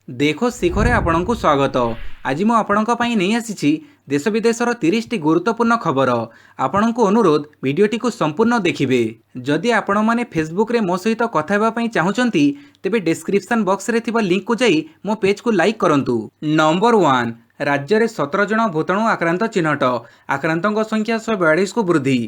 देखो शिखरे आपणଙ୍କୁ स्वागत। आज मु आपणଙ୍କ ପାଇଁ ନେଇ ଆସିଛି देश विदेशर 30 टी गुरुत्वपूर्ण खबर। आपणଙ୍କୁ अनुरोध भिडियोटी को संपूर्ण देखिए। जदि आपण माने फेसबुक रे मो सहित कथा हेबा ପାଇଁ चाहुचंती तेबे डिस्क्रिप्शन बॉक्स रे थिबा लिंक को जाई मो पेज को लाइक करंतु। नंबर 1 राज्य में 17 जन भूताणु आक्रांत चिन्हट। आक्रांतों संख्या 142 को वृद्धि।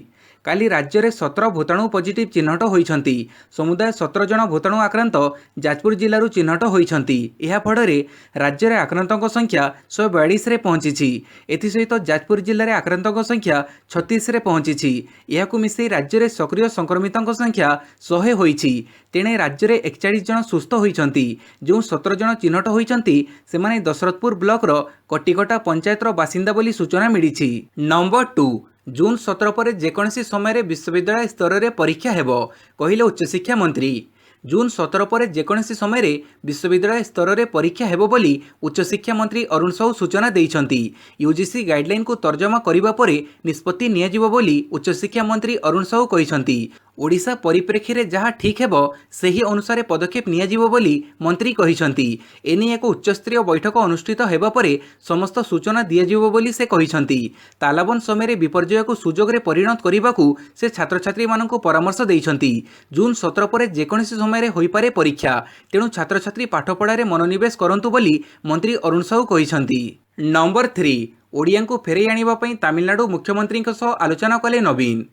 काली राज्य में 17 भूताणु पॉजिटिव चिन्हट होइछंती। समुदाय 17 जन भूताणु आक्रांत जाजपुर जिलूर चिन्हट होइछंती। एहा फଳରେ राज्य में आक्रांतों संख्या 142 रे पहुंची। एथिसहित जाजपुर जिले में आक्रांतों संख्या 36 रे पहुंची। यहाकु मिसई राज्य में सक्रिय संक्रमितों संख्या 100 होइछि। तेणे राज्य में 41 जन सुस्थ होइछंती। जो 17 जन चिन्हट होइछंती सेमाने दशरथपुर ब्लॉक रो कटिकटा पंचायत रो बासिंदा बोली सूचना मिली। नंबर 2 जून 17 पर जेकोसी समय विश्वविद्यालय स्तर में परीक्षा हेब कहले उच्चशिक्षा मंत्री। जून 17 पर जेकोसी समय विश्वविद्यालय स्तर में परीक्षा हेब बोली उच्चशिक्षा मंत्री अरुण साहू सूचना देइछंती। यूजीसी गाइडलाइन को तर्जमा करिबा परे निष्पत्ति नियाजिबो बोली उच्चशिक्षा मंत्री अरुण साहू कहिछंती। ओडिशा परिप्रेक्षी रे जहाँ ठीक हेब सही अनुसार पदक्षेप नियाजिबो बोली मंत्री कहिछंती। एने एक उच्चस्तरीय बैठक अनुष्ठित हेबा परे समस्त सूचना दियाजिबो बोली से कहिछंती। तालाबन समय विपर्यय को सुजोग रे परिणत करिबाकू से छात्र छात्री मानकू परामर्श देइछंती। जून 17 पर जेकोसी समय होई पारे परीक्षा, तेणु छात्र छात्री पाठपढ़ारे मनोनिवेश करंतु बोली मंत्री अरुण साहू कहिछंती। नंबर 3 ओडिया को फेरई आनिबा पई तमिलनाडु मुख्यमंत्री आलोचना कले नवीन।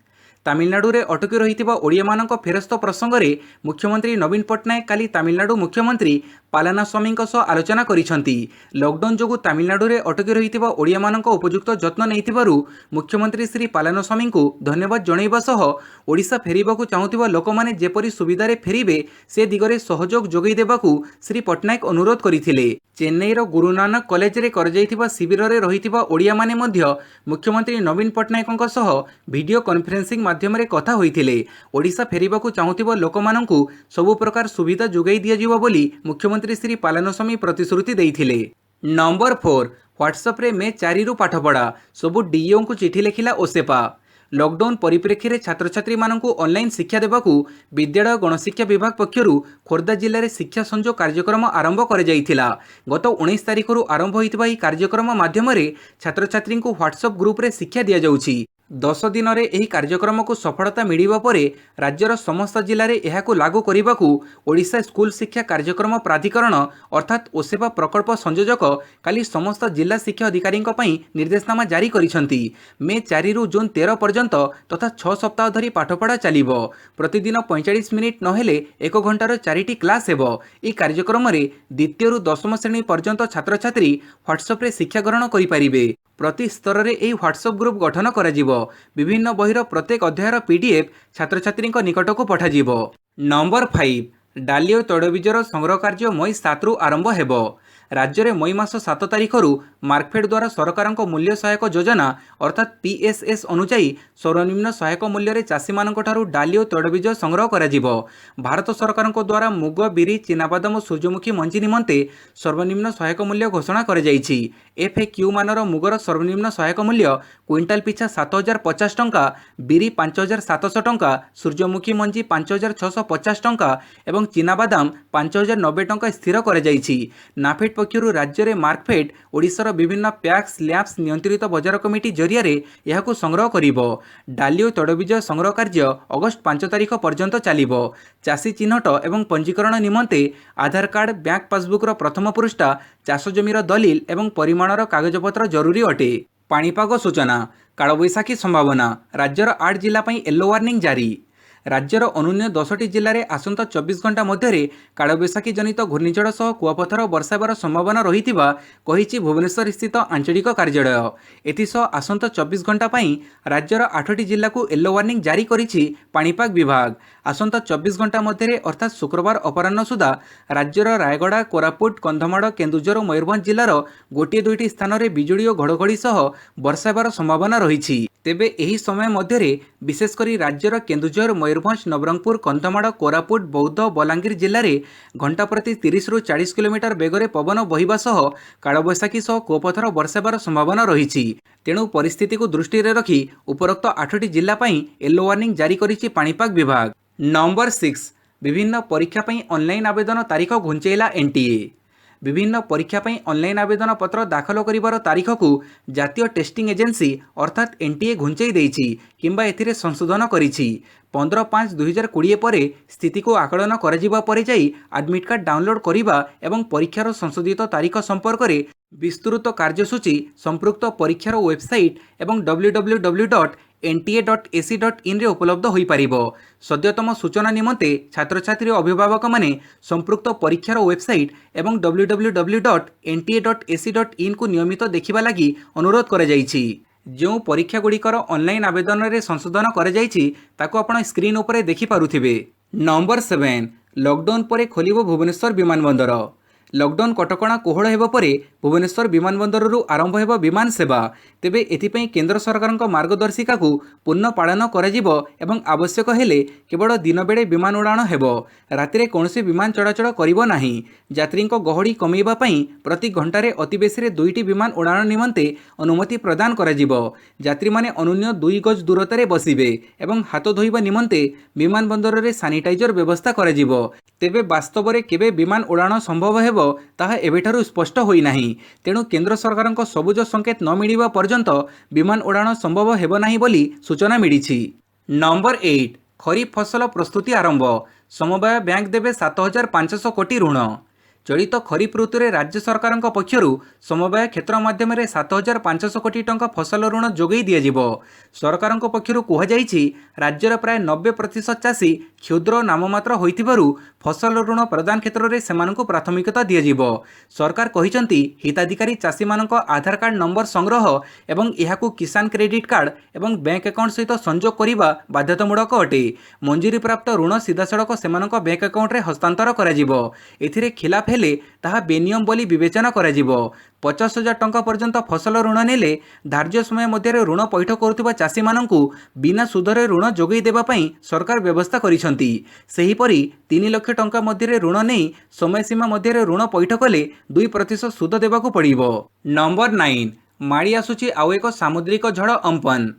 तमिलनाडु रे अटकी रही ओडिया मानक फेरस्त प्रसंग में मुख्यमंत्री नवीन पट्टनायक काली तमिलनाडु मुख्यमंत्री पालानास्वामी आलोचना करिसेंती। लॉकडाउन जो तमिलनाडु रे अटकी रही ओडिया मानक उपयुक्त जत्न नैथिबारु मुख्यमंत्री श्री पालानास्वामी को धन्यवाद जणाइबा सह ओडिशा फेरिबाकू चाहुथिबा लोक माने जेपरि सुविधारे फेरिबे से दिगरे सहयोग जोगै देबाकू श्री पट्टनायक अनुरोध करथिले। चेन्नई रो गुरु नानक कॉलेज रे करजाइथिबा शिविर रे रहिथिबा ओडिया माने मध्य मुख्यमंत्री नवीन पट्टनायक सह वीडियो कॉन्फ्रेंसिंग माध्यम रे कथा होइथिले। ओडिशा फेरिबाकू चाहुथिबा लोक मानकू सबु प्रकार सुविधा जोगै दियाजिबो बोली मुख्यमंत्री श्री पालानास्वामी प्रतिश्रुति देइथिले। नंबर 4 व्हाट्सएप रे मे 4 रु पाठपढ़ा सबु डीईओ को चिठी लिखिला ओसेपा। लॉकडाउन परिप्रेक्षी में छात्र छात्री मानकू ऑनलाइन शिक्षा देबाकू विद्यालय गणशिक्षा विभाग पक्षरु खोर्धा जिले में शिक्षा संजोग कार्यक्रम आरंभ कर जाइथिला। गत 19 तारिख रु आरंभ होइतिबा ई कार्यक्रम माध्यम रे छात्र छात्री को व्हाट्सएप ग्रुप रे शिक्षा दिया जाउछि। 10 दिन रे एही कार्यक्रम को सफलता मिलिबा परे राज्यर समस्त जिले में एहाकू लागू करिबाकू ओडिशा स्कूल शिक्षा कार्यक्रम प्राधिकरण अर्थात ओसेपा प्रकल्प संयोजक काली समस्त जिला शिक्षा अधिकारी निर्देशनामा जारी करिसेंती। मे 4 रु जून 13 पर्यंत तथा 6 सप्ताह धरी पाठपढ़ा चलिबो। प्रतिदिन 45 मिनिट नहेले 1 घंटार 4टी क्लास हेबो। ई कार्यक्रम रे द्वितीय रु 10म श्रेणी पर्यंत छात्र छात्री व्हाट्सएप रे शिक्षा ग्रहण करि परिबे। प्रति स्तर में यह व्हाट्सएप ग्रुप गठन कर विभिन्न बहिर प्रत्येक अध्यायर पीडीएफ छात्र छात्री निकट को पठाଯିब। नंबर 5 डाली और तैलबीजर संग्रह कार्य मई 7 रु आरंभ हेबो। राज्य में मई मास 7 तारिख मार्कफेड द्वारा सरकार मूल्य सहायक योजना अर्थात पीएसएस अनुजाई सर्वनिम्न सहायक मूल्य चाषी मानक ठारू डाली और तैलबीज संग्रह करा जिवो। भारत सरकार द्वारा मुग बिरी चिनाबादाम और सूर्यमुखी मंजी निमंते सर्वनिम्न सहायक मूल्य घोषणा कर एफएक्यू मानर मुगर सर्वनिम्न सहायक मूल्य क्विंटाल पिछा 7050 टंका, बिरी 5700 टंका, सूर्यमुखी मंजी 5650 टंका एवं चिनाबादाम 5090 टंका स्थिर कर नाफेड पक्षर राज्य में मार्कफेड ओडिशार विभिन्न पैक्स लैब्स नियंत्रित बजार कमिटी जरिया यहां संग्रह करिबो। डाली और तैलबीज संग्रह कार्य अगस्त 5 तारिख पर्यंत चलिबो। चाषी चिन्हट एवं पंजीकरण निमंते आधार कार्ड, बैंक पासबुक प्रथम पृष्ठा, चाष जमीर दलिल एवं परिमाणर कागजपत्र जरूरी अटे। पाणीपाग सूचना कालबैशाखी संभावना राज्यर 8 जिला येलो वार्निंग जारी। राज्यर अनुन्य 10टी जिले में आसंता 24 घंटा मध्य कालबैशाखी जनित घूर्णिझड़ सह कुआपथर वर्षावर संभावना रही कही भुवनेश्वर स्थित आंचलिक कार्यालय। एथिसह आसंता 24 घंटा राज्यर 8टी जिला को येलो वार्निंग जारी करिछि पाणीपाग विभाग। आसंता 24 घंटा मध्य अर्थात शुक्रवार अपराह्न सुधा राज्यर रायगड़ा, कोरापुट, कंधमाड़, केन्दुझर और मयूरभंज जिलार गोटे दुईटी स्थान में बिजुड़ी और घड़घड़ी सह वर्षावर संभावना रही। तेबे एही समय मध्य विशेषकर राज्यर केन्दुझर, मयूरभंज, नवरंगपुर, कंधमाड़, कोरापुट, बौद्ध, बलांगीर जिले में घंटा प्रति 30 रु 40 किलोमीटर बेगरे पवन बहिबा सह कालबैशाखी सह कुआपथर वर्षावर संभावना रही। तेणु परिस्थिति को दृष्टि में रखी उपरोक्त 8टी जिला येलो वार्निंग जारी करिछि पाणीपाग विभाग। नंबर 6 विभिन्न परीक्षा ऑनलाइन आवेदन तारीख घुंचैला एनटीए। विभिन्न परीक्षा पई ऑनलाइन आवेदन पत्र दाखल करिवार तारीख को जातीय टेस्टिंग एजेंसी अर्थात एनटीए घुंचई देइछि किंबा एथिरे संशोधन करिछि। 15/5/2020 पर स्थिति को आकलन करा पर जाई एडमिट कार्ड डाउनलोड करिबा एवं परीक्षार संशोधित तारीख संपर्क में विस्तृत कार्यसूची संपृक्त परीक्षार वेबसाइट एवं www.nta.ac.in रे उपलब्ध होई पारिबो। सद्यतम सूचना निमंते छात्र छात्री अभिभावक माने संपृक्त परीक्षार वेबसाइट एवं www.nta.ac.in को नियमित देखिबा लागि अनुरोध करा जाइछि। जो परीक्षा गुड़िकर ऑनलाइन आवेदन रे संशोधन करा जाइछि ताको आपण स्क्रीन उपरे देखि पारुथिबे। नंबर 7 लॉकडाउन पर खोलिबो भुवनेश्वर विमानबंदर। लॉकडाउन कटकणा कोहल हेबा परे भुवनेश्वर विमानबंदररू आरंभ हेबा विमान सेवा। तेबे एथिपई केंद्र सरकारक मार्गदर्शिका को पूर्ण पालन कराजिबो एवं आवश्यक हेले केवल दिन बेड़े विमान उड़ाण हेबो। रातिरे कौनसी विमान चलाचल करिबो नाही। यात्रीक गहड़ी कमेइबा पई प्रति घंटारे अति बेसी 2टी विमान उड़ाण निमंते अनुमति प्रदान कराजिबो। यात्री माने अनुन्य 2 गज दूरतारे बसिबे एवं हाथ धोइबा निमंते विमान बंदर रे सैनिटाइजर व्यवस्था कराजिबो। तेबे वास्तव रे केबे विमान उड़ाण संभव हेबो ताहा एबेठारु स्पष्ट होई नाही। तेणु केंद्र सरकारक सबुज संकेत न मिलिबा पर्यंत विमान उड़ाण संभव हेबो नाही बोली सूचना मिलिछि। नंबर 8 खरीफ फसल प्रस्तुति आरंभ। समवाय बैंक देबे 7500 कोटी ऋण। चलित खरीफ ऋतु में राज्य सरकार पक्षरु समवाय क्षेत्र माध्यम 7500 कोटी टंका फसल ऋण जोगई दिज्व। सरकार पक्षरु कहुଯାଇଛି राज्यर प्राय 90% चाषी क्षुद्र नाममात्र होइथिबारु फसल ऋण प्रदान क्षेत्र में सेमानंकु प्राथमिकता दिज्व। सरकार कहिसंती हिताधिकारी चाषी मानक आधार कार्ड नंबर संग्रह एवं एहाकु किसान क्रेडिट कार्ड एवं बैंक अकाउंट सहित संजोग करने बाध्यतामूलक अटे। मंजूरी प्राप्त ऋण सीधासड़क सेमानक बैंक अकाउंट रे हस्तांतर कराजिबो। एथिरे खिलाफ हेले ताहा बेनियम बोली विवेचना कराजिबो। 50,000 टंका पर्यंत फसल ऋण नेले धार्य समय मध्य ऋण पैठ करुवा चाषी मानंकु बिना सुधरे ऋण जोगई देबा पई सरकार व्यवस्था करिसंती। सेहीपरि 3 लाख टंका मध्य ऋण नहीं समय सीमा मध्य ऋण पैठ कले 2% सुध देबाकू पड़िबो। नंबर 9 माड़ी आसुची आउ एक सामुद्रिक झड़ अम्पन।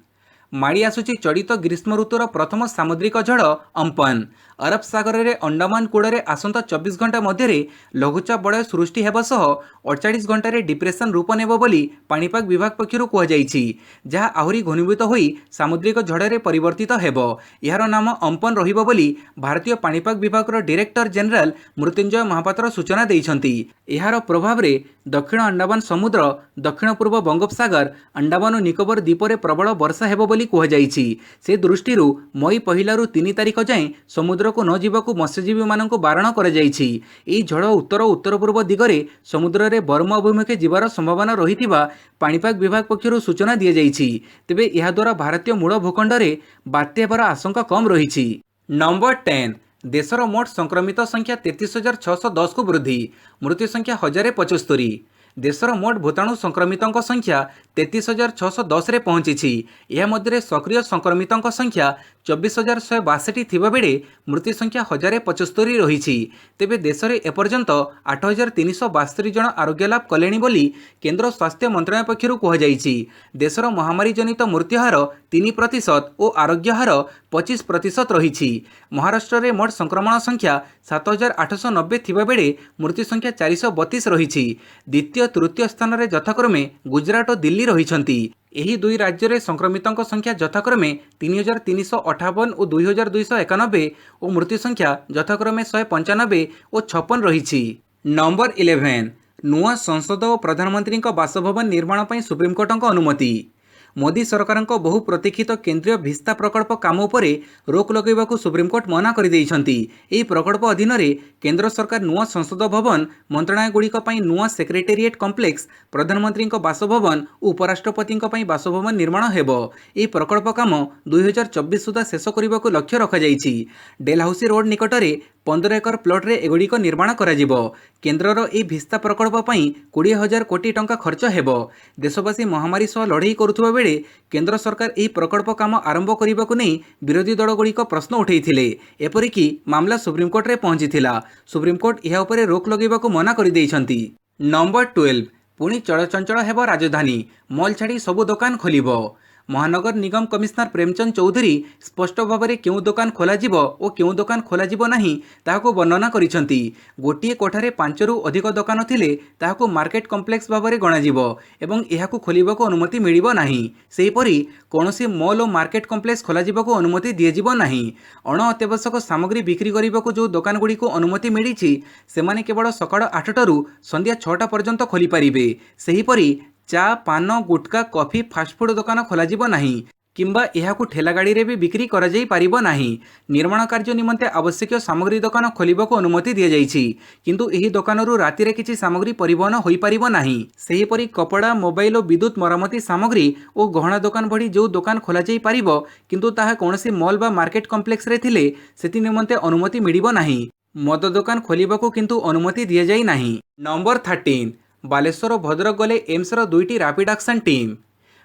माड़ी आसुची चलित ग्रीष्म ऋतुर प्रथम सामुद्रिक झड़ अम्पन। अरब सागर में अंडमान कूड़े आसंता 24 घंटा मध्य लघुचाप बलय सृष्टि हेबा सह 48 घंटे डिप्रेशन रूप नेब बोली पाणीपाग विभाग पक्षरु कुहाଯାଇଛି, जहा आहुरी घनीभूत होई सामुद्रिक झड़े परिवर्तित हेब। यार नाम अम्पन रहिबो बोली भारतीय पाणीपाग विभाग डायरेक्टर जनरल मृत्युंजय महापात्र सूचना देइछंती। यार प्रभाव रे दक्षिण अंडमान समुद्र, दक्षिण पूर्व बंगोपसागर, अंडमान और निकोबर द्वीप में प्रबल वर्षा हेब बोली कुहाଯାଇଛି। से दृष्टिरु मई 1 रु 3 तारिख जाए समुद्र को न जीवाकू मत्स्यजीवी मानक बारण कराଯାଇଛି। एही झड़ उत्तर उत्तर पूर्व दिगरे समुद्र रे बर्मा अभिमुखे जीवार संभावना रहिथिबा पाणीपाग विभाग पक्षरु सूचना दिया जाइछि। तेबे एहा द्वारा भारतीय मूल भूखंड रे बात्या हेबार आशंका कम रहिछि। नंबर 10 देशर मोट संक्रमित संख्या 33,610 को वृद्धि। मृत्यु संख्या 1075। देशर मोट भूताणु संक्रमितों संख्या 33,610 रे पहुंची। यह मध्य सक्रिय संक्रमितों संख्या 24,162 थिबा बेले मृत्यु संख्या 1075 रही। तेबे देश में एपर्यंत 8,362 जन आरोग्य लाभ कलेनी बोली केंद्र स्वास्थ्य मंत्रालय पक्षरु कहुଯାଇଛି। देशर महामारी जनित मृत्यु हार 3% और आरोग्य हार 25% रही। महाराष्ट्र में मोट संक्रमण संख्या 7,890 थिबा बेले मृत्यु संख्या 432 रही। द्वितीय तृतीय स्थान में यथाक्रमे गुजरात और दिल्ली रहिछंती। एही दुई राज्य में संक्रमितों संख्या यथाक्रमे 3,358 और 2,291 और मृत्यु संख्या यथाक्रमे 195 और 56 रही। नंबर 11 नुआ संसद और प्रधानमंत्री बासभवन निर्माण पर सुप्रीमकोर्ट अनुमति। मोदी सरकार बहु प्रतीक्षित केंद्रीय भिस्ता प्रकल्प काम उपरे रोक लगेबाकू सुप्रीमकोर्ट मना कर देइछंती। एही प्रकल्प अधीन रे केंद्र सरकार नुआ संसद भवन, मंत्रालय गुड़िक नुआ सेक्रेटेरिएट कम्प्लेक्स, प्रधानमंत्री बासभवन और उपराष्ट्रपति बासभवन निर्माण हेब। एही प्रकल्प काम 2024 सुधा शेष करने को लक्ष्य रखा जाइछि। डेलहाउसी रोड निकट में 15 एकर प्लॉट रे एगुड़िक निर्माण कराजिबो। केंद्रर एही भिस्ता प्रकल्प पई 20,000 कोटी टंका खर्च हेब। देशवासी महामारी सह लड़ाई करुवा बेले केंद्र सरकार एही प्रकल्प काम आरंभ करने को नहीं विरोधी दलगुड़िक प्रश्न उठाइथिले। एपरिकी मामला सुप्रीमकोर्ट रे पहुंचीथिला। सुप्रीमकोर्ट यह उपरे रोक लगेबाकू मना कर देइछंती। नंबर 12 पुणी चलचंचल हेब राजधानी। मॉल छाड़ी सबु दुकान खोलिबो। महानगर निगम कमिशनर प्रेमचंद चौधरी स्पष्ट भाव में क्यों दुकान खोल और क्यों दुकान खोल नहीं ताकू वर्णना करिसेंती। गोटे कोठारे 5 रु अधिक दुकान थिले ताकू मार्केट कम्प्लेक्स भाव में गणाजिबो एवं एहाकू खोलिबाकू अनुमति मिलिबो नाही। सेहीपरि कौनसी मॉल और मार्केट कम्प्लेक्स खोलाजिबाकू अनुमति दियाजिबो नाही। अण अत्यावश्यक सामग्री बिक्री करने जो दुकान गुड़ी अनुमति मिली सेमाने केवल सकाळ 8टारू संध्या 6टा पर्यंत खोली पारिबे। सेहीपरि चा पान गुटका कॉफी फास्टफुड दुकान खोलाजिबो नाही किंबा एहाकू ठेला गाड़ी रे भी बिक्री करा जाई पारिबो नाही। निर्माण कार्य निमंते आवश्यक सामग्री दुकान खोलिबाकू अनुमति दिया जाइछि किंतु एही दुकानरू राति रे किछि सामग्री परिवहन होई पारिबो नाही। सेहीपरि कपड़ा मोबाइल और विद्युत मरामती सामग्री और गहना दुकान भड़ी जो दुकान खोला जाई पारिबो किंतु ताहा कोनोसी मॉल बा मार्केट कम्प्लेक्स रे थिले सेति निमंते अनुमति मिलिबो नाही। मद दुकान खोलिबाकू किंतु अनुमति दिया जाई नाही। नंबर 13 बालेश्वर और भद्रक गले एम्सर 2टी rapid action team.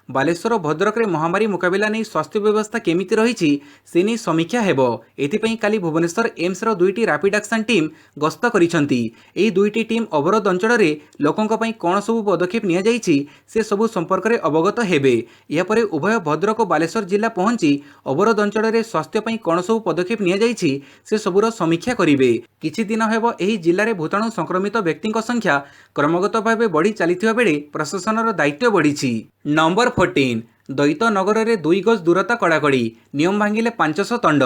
Baleshwar Bhadrak रे महामारी मुकाबला नहीं स्वास्थ्य व्यवस्था केमिति रही से नहीं समीक्षा हेबो। एथिपई काली भुवनेश्वर एम्स रो 2टी रैपिड एक्शन टीम गस्त करिसंती। एही 2टी टीम अवरोध अंचल रे लोकंक पई कोन सब पदक्षेप निया जाइछि से सबु संपर्क रे अवगत हेबे। या परे उभय भद्रक और बालेश्वर जिला पहुंची अवरोध अंचल रे स्वास्थ्य पई कोन सब पदक्षेप निया जाइछि से सबुर समीक्षा करिवे। किछि दिन हेबो एही जिल्ला रे भूताणु संक्रमित व्यक्तिଙ୍କ संख्या क्रमगत भावे बढ़ी चलीथिबा बेले प्रशासनर दायित्व बढ़िछि। नंबर 14 द्वैत नगर में 2 गज दूरता कड़ाकड़ी नियम भांगिले 500 दंड।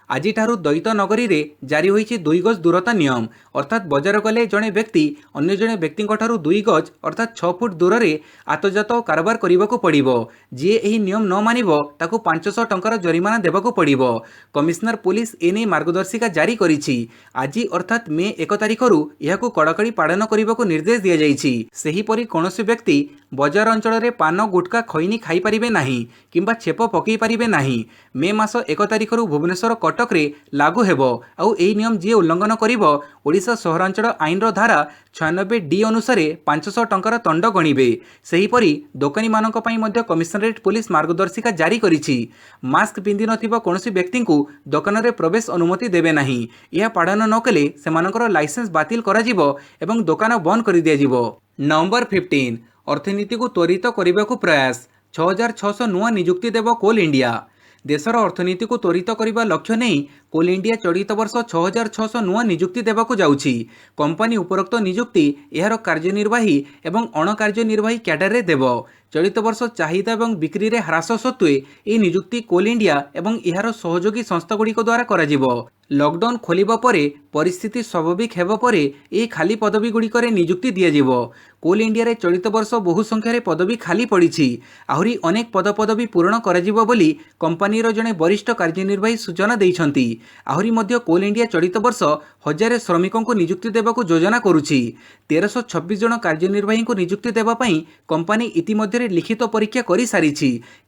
आज द्वैत नगरी रे जारी होईछि 2 गज दूरता नियम अर्थात बजार गले जड़े व्यक्ति अन्य जड़े व्यक्ति 2 गज अर्थात 6 फुट दूर से आतजात कारबार करने पड़िबो। जी एही नियम न मानिबो ताकू 500 टंकार जरिमाना देबाकू पड़िबो। कमिशनर पुलिस एने मार्गदर्शिका जारी करिछि। आज अर्थात मे 1 तारिखरू एहाकू कड़ाकड़ी पालन करने निर्देश दिया जाइछि। सेहीपरि कोनोसी व्यक्ति बजार अंचल में पान गुटका खैनी खाई पारिबे नाही किंबा छेप पकई पारिबे नाही। मे मास 1 तारिखरू भुवनेश्वर कटक रे लागू हेबो आउ एही नियम जी उल्लंघन करिबो ओडिशा सहरांचल आईन रो धारा 96 डी अनुसार 500 टंकार दंड गणिबे। सेहीपरि दोकानी मानक पई मध्य कमिशनरेट पुलिस मार्गदर्शिका जारी करिछि। मास्क पिंधि नथिबा कोनोसी व्यक्ति को दोकान रे प्रवेश अनुमति देबे नाही। यह पालन न कले सेमानकर लाइसेंस बातिल करा जिवो एवं दोकान बंद कर दिया जिवो। नंबर 15 अर्थनीति को त्वरित करने को प्रयास 6600 नुआ नियुक्ति देव कोल इंडिया। देशर अर्थनीति को त्वरित करने लक्ष्य नहीं कोल इंडिया चलित वर्ष 6600 नुआ नियुक्ति देवाक जाउछि। कंपनी उपरोक्त नियुक्ति यार कार्यनिर्वाही एवं अणकार्यनिर्वाही क्याडर रे देव। चलित वर्ष चाहिदा एवं बिक्री रे ह्रास सत्वे ए नियुक्ति कोल इंडिया एवं यार सहयोगी संस्थागुड़िक द्वारा कराजिबो। लॉकडाउन खोलिबा परे परिस्थिति स्वाभाविक हेबा परे ए खाली पदवी गुड़िक नियुक्ति दियाजिबो। कोल इंडिया रे चलित वर्ष बहु संख्यार पदवी खाली पड़ी आहरी अनेक पदपदवी पूरण कराजिबो बोली कंपनीर जड़े वरिष्ठ कार्यनिर्वाही सूचना देइछंती। आहरी मध्य कोल इंडिया चलित वर्ष 1000 श्रमिकों को नियुक्ति देवाक योजना करुछि। 1326 जन कार्यनिर्वाही को नियुक्ति देवा पई कंपनी इतिमध्य लिखित परीक्षा कर सारी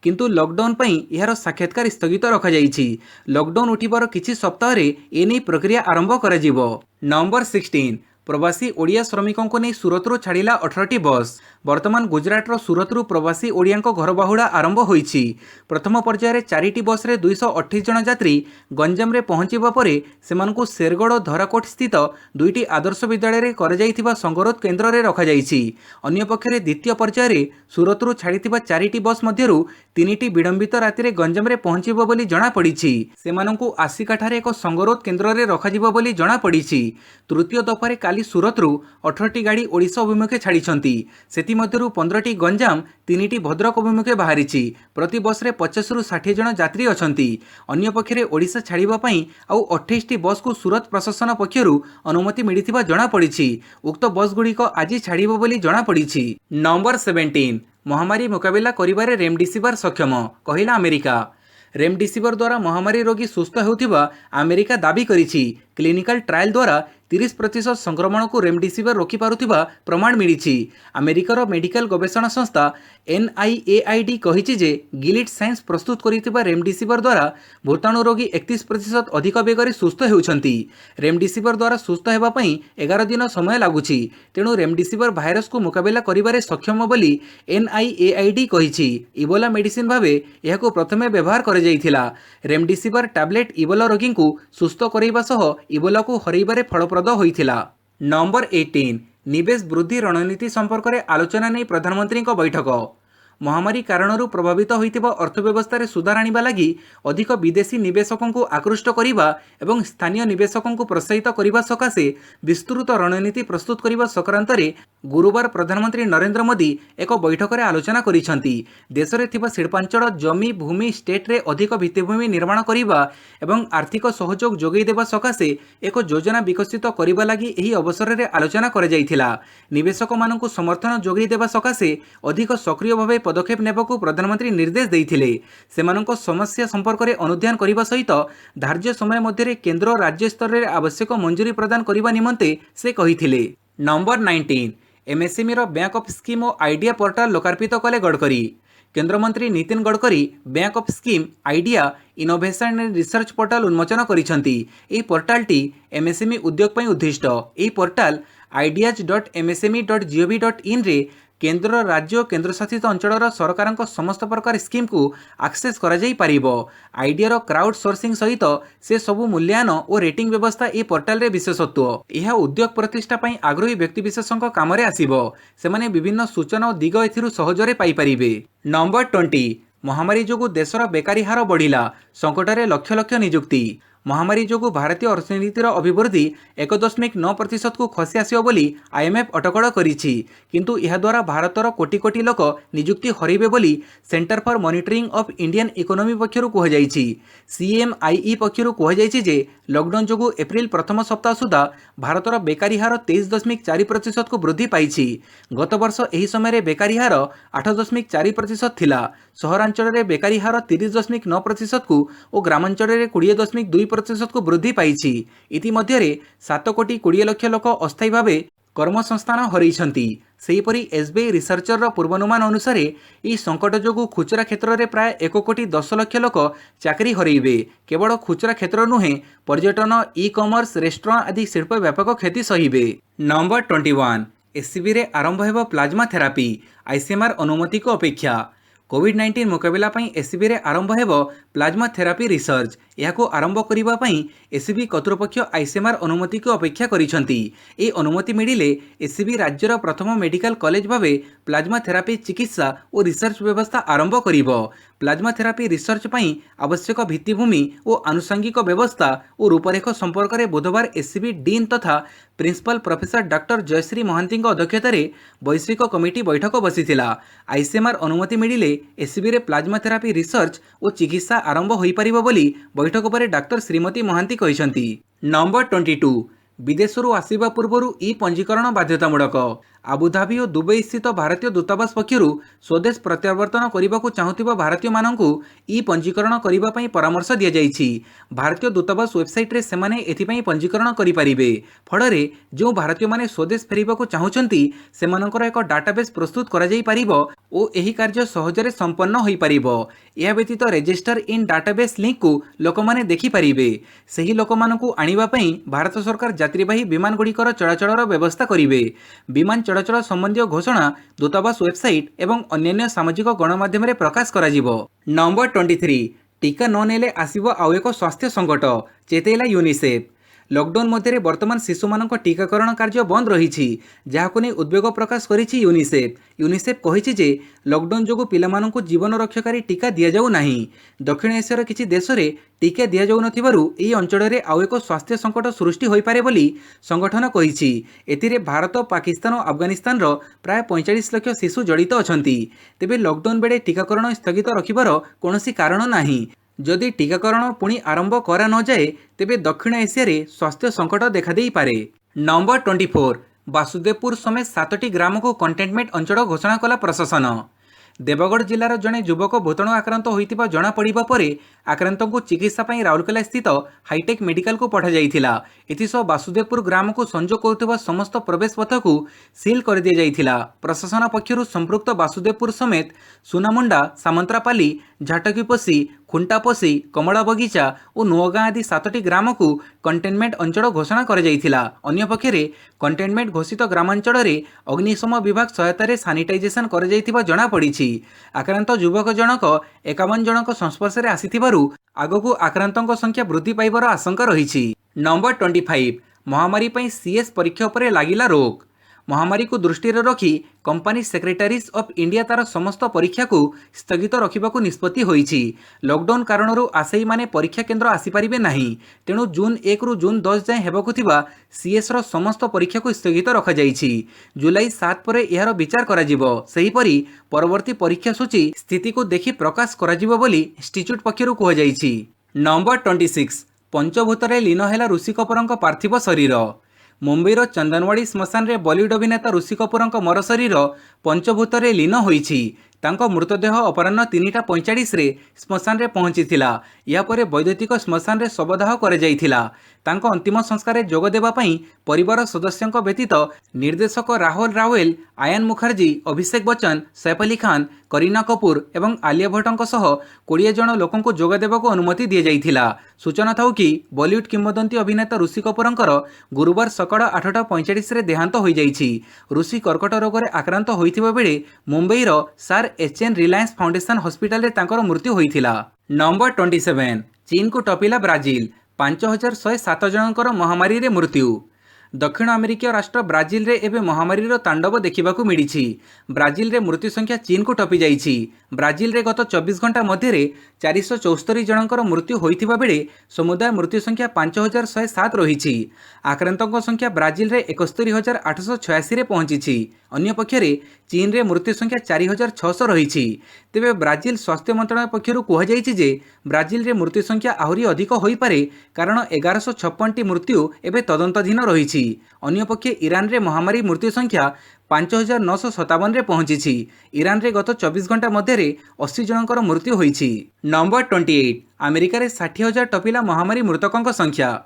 किंतु लॉकडाउन पई यार साक्षात्कार स्थगित रखा जाइछि। लॉकडाउन उठिबार किछि सप्ताह रे एने प्रक्रिया आरंभ करा जिवो। नंबर 16 प्रवासी ओडिया श्रमिकों को नहीं सूरत रू छाड़िला 18टी बस। वर्तमान गुजरात रो सूरत रू प्रवासी ओडिया घर बाहुड़ा आरंभ होईछि। प्रथम पर्यायर 4टी बस रे 228 जन यात्री गंजाम रे पहुंचीबा परे सेमानकु शेरगढ़ और धराकोट स्थित 2टी आदर्श विद्यालय रे कराଯାଇଥିବା संगरोध केन्द्र रे रखा जाइछि। अन्य पक्षरे द्वितीय पर्यायर सूरत रू छाड़िଥିବା 4टी बस मध्यरु 3टी विलंबित राति रे गंजाम रे पहुंचीबो बोली जणा पड़िछि। सेमानकु आसिकाठारे एक संगरोध केन्द्र रे रखाजिबो बोली जणा पड़िछि। तृतीय दफारे काली सूरत रू 18टी गाड़ी ओडिशा अभिमुखे छाड़िछंती। सेति मध्यरु 15टी गंजाम 3टी भद्रक अभिमुखे बाहरिछि। प्रति बस रे 50 रु 60 जन यात्री अछंती। अन्य पक्षरे ओडिशा छाड़िबा पई आउ 28टी बस को सूरत प्रशासन पक्षरु अनुमति मिलिथिबा जणा पड़िछि। उक्त बस गुड़िक आज छाड़िबो बोली जणा पड़िछि। नंबर 17 महामारी मुकाबिला करिबारे रेमडेसिविर सक्षम कहिला अमेरिका। रेमडेसिविर द्वारा महामारी रोगी सुस्थ होउथिबा अमेरिका दाबी करिछि। क्लिनिकल ट्रायल द्वारा 30% संक्रमण को रेमडेसिविर रोकी पारुथिबा प्रमाण मिलिछि। अमेरिकार मेडिकल गवेषणा संस्था NIAID कहिछि जे गिलिड साइंस प्रस्तुत करिथिबा रेमडेसिविर द्वारा भूताणु रोगी 31% अधिक बेगरे सुस्थ हेउछंती। रेमडेसिविर द्वारा सुस्थ हेबा पई 11 दिन समय लागुछि। तेणु रेमडेसिविर भाइरस को मुकाबिला करिबारे सक्षम बोली NIAID कहिछि। इबोला मेडिसिन भाबे एहाको प्रथमे व्यवहार करा जाइथिला। रेमडेसिविर टैबलेट इबोला रोगी को सुस्थ करैबा सह इबोला को हरैबारे फलप्रद होइथिला। नंबर 18 निवेश वृद्धि रणनीति संपर्क में आलोचना नहीं प्रधानमंत्री बैठक। महामारी कारणरू प्रभावित होइतिबा अर्थव्यवस्था रे सुधार आनिबा लागि अधिक विदेशी निवेशकों को आकृष्ट करिबा एवं स्थानीय निवेशकों को प्रोत्साहित करिबा सकाशे विस्तृत रणनीति प्रस्तुत करिबा संक्रांत रे गुरुवार प्रधानमंत्री नरेंद्र मोदी एक बैठक रे आलोचना करिसंती। देश रे थिबा शिल्पांचल जमी भूमि स्टेट रे अधिक भित्तिभूमि निर्माण करिबा एवं आर्थिक सहयोग जोगै देबा सकाशे एक योजना विकसित करिबा लागि एही अवसर रे आलोचना करा जायथिला। निवेशक मानकु समर्थन जोगै देबा सकाशे अधिक सक्रिय भावे पदक्षेप नेबाकू प्रधानमंत्री निर्देश देइथिले। सेमानक समस्या संपर्क रे अनुध्यान करिबा सहित धार्य समय मध्य केंद्र और राज्य स्तर रे आवश्यक मंजूरी प्रदान करिबा निमंते से कहिथिले। नंबर 19 एमएसएमई रो बैंक ऑफ स्कीम और आइडिया पोर्टाल लोकार्पित कले गडकरी। केंद्र मंत्री Nitin Gadkari bank of scheme idea innovation and research portal उन्मोचन करिसंती। एही पोर्टालटी एमएसएमई उद्योग पई उद्दिष्ट। एही पोर्टाल ideas.msme.gov.in रे केंद्र राज्य और केंद्रशासित अंचल सरकार समस्त प्रकार स्कीम को आक्सेस करा जाई परिबो। आइडिया क्राउड सोर्सिंग सहित से सबु मूल्यांकन और रेटिंग व्यवस्था ए पोर्टाल रे विशेषत्व। यह उद्योग प्रतिष्ठा पई आग्रही व्यक्तिविशेषों काम रे आसीबो। सेमाने विभिन्न सूचना और दिग एथिरु सहजरे पाई परिबे। नंबर 20 महामारी जोगु देशर बेकारी हार बढ़िला, संकटरे लक्ष लक्ष नियुक्ति। महामारी जोगु भारतीय अर्थनीतिर अभिवृद्धि 1.9% को खसी आसियो बोली आईएमएफ अटकड़ करिछि। किंतु यह द्वारा भारतर कोटी कोटी लोक नियुक्ति हरइबे बोली centre for monitoring of Indian economy पक्षरु कह जायछि। सीएमआईई पक्षरु कह जायछि जे लॉकडाउन जोगु एप्रिल प्रथम सप्ताह सुधा भारतर बेकारी हार 23.4% को वृद्धि पाइछि। गत वर्ष एही समय रे बेकारी हार 8.4% थिला। सहरांचल रे बेकारी हार 30.9% को और ग्रामांचल रे 20.2% को वृद्धि पाइछि। इतिमध्ये 7 कोटी 20 लाख लोक अस्थायी भावे कर्मसंस्थान हरइछंती। सेहीपरि एसबीआई रिसर्चर रो पूर्वानुमान अनुसार ई संकट जोगु खुचरा क्षेत्र में प्राय 1 कोटी 10 लाख लोक चाकरी हरइबे। केवल खुचरा क्षेत्र नुहे पर्यटन ई कॉमर्स रेस्टोरेंट आदि शिल्प व्यापक क्षति सहिबे। नंबर 21 एससीबी रे आरंभ हेबो प्लाज्मा थेरापी, आईसीएमआर अनुमति को अपेक्षा। कोविड-19 मुकाबला पई एससीबी रे आरंभ हेबो प्लाज्मा थेरापी रिसर्च। यह आरंभ करिबा पई एससीबी कर्तृपक्ष आईसीएमआर अनुमति को अपेक्षा करिसंती। ए अनुमति मिलिले एससीबी राज्यर प्रथम मेडिकल कॉलेज भावे प्लाज्मा थेरापी चिकित्सा और रिसर्च व्यवस्था आरंभ करिबो। प्लाज्मा थेरापी रिसर्च पई आवश्यक भित्तिभूमि और आनुषंगिक व्यवस्था और रूपरेख संपर्क में बुधवार एससीबी डीन तथा principal professor doctor Jayashree Mohanty अध्यक्षतार वैश्विक कमिटी बैठक बसीथिला। आईसीएमआर अनुमति मिलिले एससीबी रे प्लाज्मा थेरापी रिसर्च और चिकित्सा आरंभ होई परिबो बोली बैठक पर डॉक्टर श्रीमती महांती कहिसंती। नंबर 22 विदेशरू आसिबा पूर्वरु ई पंजीकरण बाध्यतामूलक। आबुधाबी और दुबई स्थित भारतीय दूतावास पक्षरु स्वदेश प्रत्यावर्तन करने चाहूथिबा भारतीय माननकु ई पंजीकरण करिबा पई परामर्श दिया जाइछि। भारतीय दूतावास वेबसाइट रे सेमाने एथिपई पंजीकरण करि परिबे। फଳରେ जो भारतीय माने स्वदेश फेरिबाकु चाहुचंती सेमानकर एक डाटाबेस प्रस्तुत करा जाई परिबो ओ एही कार्य सहजरे संपन्न होई परिबो। या व्यतीत रजिस्टर इन डाटाबेस लिंक को लोकमाने देखि परिबे। सही लोकमानकु आनिबा पई भारत सरकार यात्रीवाही विमान गुड़िकर चलाचलर व्यवस्था करिवे। विमान चलाचल संबंधी घोषणा दूतावास वेबसाइट एवं अन्य सामाजिक गणमाध्यम रे प्रकाश करा जिवो। नंबर 23 टीका न नेले आसिबो आउ एक स्वास्थ्य संकट, चेतैला यूनिसेफ। लॉकडाउन मध्य वर्तमान शिशु मान टीकाकरण कार्य बंद रही जहां नहीं उद्वेग प्रकाश करिछि यूनिसेफ। यूनिसेफ कहिछि जे लॉकडाउन जोगु पिलामानंकु जीवन रक्षाकारी टीका दिया जाउ नाही। दक्षिण एशियार किछि देश रे टीका दिया जाउ नथिबारु एही अंचल रे आउ एक स्वास्थ्य संकट सृष्टि होई पारे बोली संगठन कहिछि। एथिरे भारत, पाकिस्तान और अफगानिस्तान रो प्राय 45 लाख शिशु जड़ित अछंती। तेबे लॉकडाउन बेले टीकाकरण स्थगित रखिबार कोनोसी कारण नाही। जदि टीकाकरण पुणी आरंभ करा न जाए तेबे दक्षिण एशिया रे स्वास्थ्य संकट देखा देई पारे। नंबर 24 वासुदेवपुर समेत 7टी ग्राम को कंटेनमेंट अंचल घोषणा कला प्रशासन। देवगढ़ जिलार जड़े युवक भूताणु आक्रांत होइतिबा जणा पड़िबा परे आक्रांतों को चिकित्सा पई राउरकेला स्थित हाईटेक मेडिकल को पठा जाइथिला। एथिसह वासुदेवपुर ग्राम को संजोग करुवा समस्त प्रवेश पथ को सील कर दिया जाइथिला। प्रशासन पक्षरु संपृक्त वासुदेवपुर समेत सुनामुंडा, सामंतरापाली, झाटकीपोसी, खुंटापोसी, कमला बगीचा और नुआगाँ आदि 7टी ग्राम को कंटेनमेंट अंचल घोषणा कर जाइथिला। अन्य पक्षरे कंटेनमेंट घोषित ग्रामांचल रे अग्निशम विभाग सहायतार सानिटाइजेशन कर जाइथिबा जणा पड़िछि। आक्रांत युवक जनक 51 जनक संस्पर्श रे आसिथिबारु आगकू आक्रांतों संख्या वृद्धि पाइबार आशंका रही। नंबर 25 महामारी पई सीएस परीक्षा पर लागिला रोक। महामारी को दृष्टि रखी कंपनी सेक्रेटारीज ऑफ इंडिया तार समस्त परीक्षा को स्थगित रखा निष्पत्ति होईछि। लॉकडाउन कारणरू आशायी माने परीक्षा केन्द्र आसीपारे नहीं, तेणु जून 1 रु जून 10 जाए हेबाकु थिबा सीएस र समस्त परीक्षा को स्थगित रखा जाइछि। जुलाई 7 पर यार विचार कराजिबो। सेहीपरि परवर्ती परीक्षा सूची स्थिति को देखि प्रकाश कराजिबो बोली इंस्टीट्यूट पक्षरु कहा जाइछि। नंबर 26 पंचभूतरे लीन हेला ऋषि कपूरଙ୍କ पार्थिव शरीर। मुंबईर चंदनवाड़ी श्मशान रे बॉलीवुड अभिनेता ऋषि कपूरଙ୍କ मर शरीर पंचभूतरे लीन होईछि। तांको मृतदेह अपराह्न 3:45 रे श्मशान रे पहुंचीथिला। या परे वैद्युतिक श्मशान रे शवदाह करे जाइथिला। तांको अंतिम संस्कार जोग देबा पई परिवार सदस्यଙ୍କ व्यतीत निर्देशक राहुल रावल, आयन मुखर्जी, अभिषेक बच्चन, सैफ अली खान, करीना कपूर एवं आलिया भट्टଙ୍କ सह 20 जन लोकଙ୍କୁ जोग देबाको अनुमति दिया जाइथिला। सूचना थाउ कि बॉलीवुड किंवदंती अभिनेता ऋषि कपूरଙ୍କର गुरुवार सकाळ 8:45 रे देहांत होई जाइछि। ऋषि कर्कट रोग रे आक्रांत होइथिबा बेले मुंबईर सार एचएन रिलायंस फाउंडेशन हॉस्पिटल रे तांकर मृत्यु होइथिला। नंबर 27 चीन को टपिला ब्राजिल। 5107 जनकर महामारी रे मृत्यु। दक्षिण अमेरिकीय राष्ट्र ब्राजिल रे एबे महामारी रो तांडव देखिबाकू मिलिछि। ब्राजिल रे मृत्यु संख्या चीन को टपी जाइछि। ब्राजिल रे गत 24 घंटा मध्य 474 जनकर मृत्यु होइथिबा बेले समुदाय मृत्यु संख्या 5107 रहिछि। आक्रांतक संख्या ब्राजिल रे 71886 रे पहुंचिछि। अन्य पक्षरे चीन रे मृत्यु संख्या 4600 रहिछि। तेबे ब्राजिल स्वास्थ्य मंत्रालय पक्षरु कहा जाइछि जे ब्राजिल रे मृत्यु संख्या आहुरी अधिक होई पारे, कारण 1156 टी मृत्यु एबे तदंताधीन रहिछि। अन्य पक्षे ईरान रे महामारी मृत्यु संख्या 5957 रे पहुंचिछि। ईरान रे गत 24 घंटा मध्य 80 जनकर मृत्यु होइछि। नंबर 28 अमेरिका रे 60,000 टपिला महामारी मृतकଙ୍କ संख्या।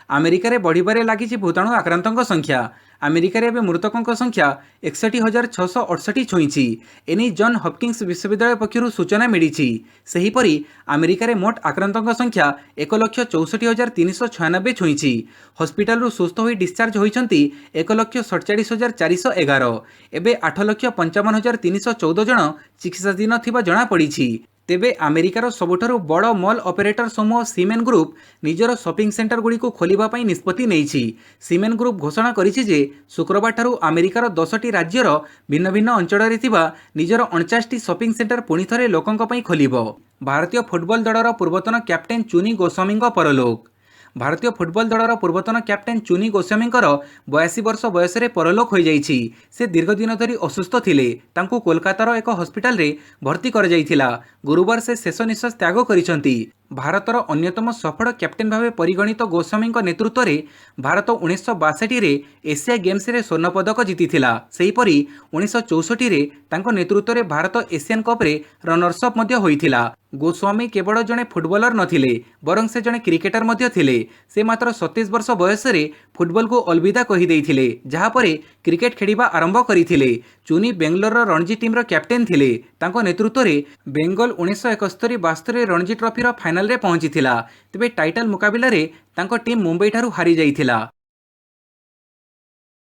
अमेरिका रे बढ़िबारे लागिछि भूताणु आक्रांतଙ୍କ संख्या। अमेरिका रे एबे मृतकଙ୍କ संख्या 61,668 छुईछि। एनी जॉन हॉपकिंस विश्वविद्यालय पक्षरु सूचना मिलिछि। सेहीपरि अमेरिका रे मोट आक्रांतଙ୍କ संख्या 1,64,396 छुईछि। हॉस्पिटल रु सुस्थ होई डिस्चार्ज होइछंती 1,47,411। एबे 8,55,314 जन चिकित्साधीन थिबा जणा पड़िछि। तेबे अमेरिकार सबुठारु बड़ मॉल ऑपरेटर समूह सीमेन ग्रुप निजर शॉपिंग सेंटर गुड़ी को खोलिबा पई निष्पत्ति नेइछि। सीमेन ग्रुप घोषणा करिछि जे शुक्रवार ठारु अमेरिकार 10टी राज्यर भिन्न भिन्न अंचल थिबा निजर 49टी शॉपिंग सेंटर पुणी थरे लोकंक पई खोलिबो। भारतीय फुटबॉल दलर पूर्वतन कैप्टेन चुनी गोस्वामीଙ୍କ परलोक। भारतीय फुटबॉल दलर पूर्वतन कैप्टेन चुनी गोस्वामीଙ୍କର 82 वर्ष बयस रे परलोक हो जाइछि। से दीर्घ दिन धरी असुस्थ थिले। तांको कोलकातार एक हॉस्पिटल रे भर्ती कर जाइथिला। गुरुवार से शेष निश्वास त्याग करिसंती। भारतर अन्यतम सफल कैप्टेन भावे परिगणित गोस्वामीଙ୍କ नेतृत्व रे भारत 1962 रे एशिया गेम्स रे स्वर्ण पदक जीतिथिला। सेहीपरि 1964 रे तांको नेतृत्व रे भारत एशियन कप रे रनर्स अप मध्य होइथिला। गोस्वामी केवल जड़े फुटबॉलर नथिले, बरं से जड़े क्रिकेटर मध्य थिले। से मात्र 37 वर्ष बयस रे फुटबॉल को अलविदा कहि देइथिले, जहा परे क्रिकेट खेलिबा आरंभ करिथिले। चुनी बेंगलोर रणजी टीम रो कैप्टेन थिले। तांको नेतृत्व रे बेंगल 1971-72 रणजी ट्रॉफी रो फाइनल रे पहुंचीथिला। तेबे टाइटल मुकाबिला रे तांको टीम मुंबई ठारू हारी जाइथिला।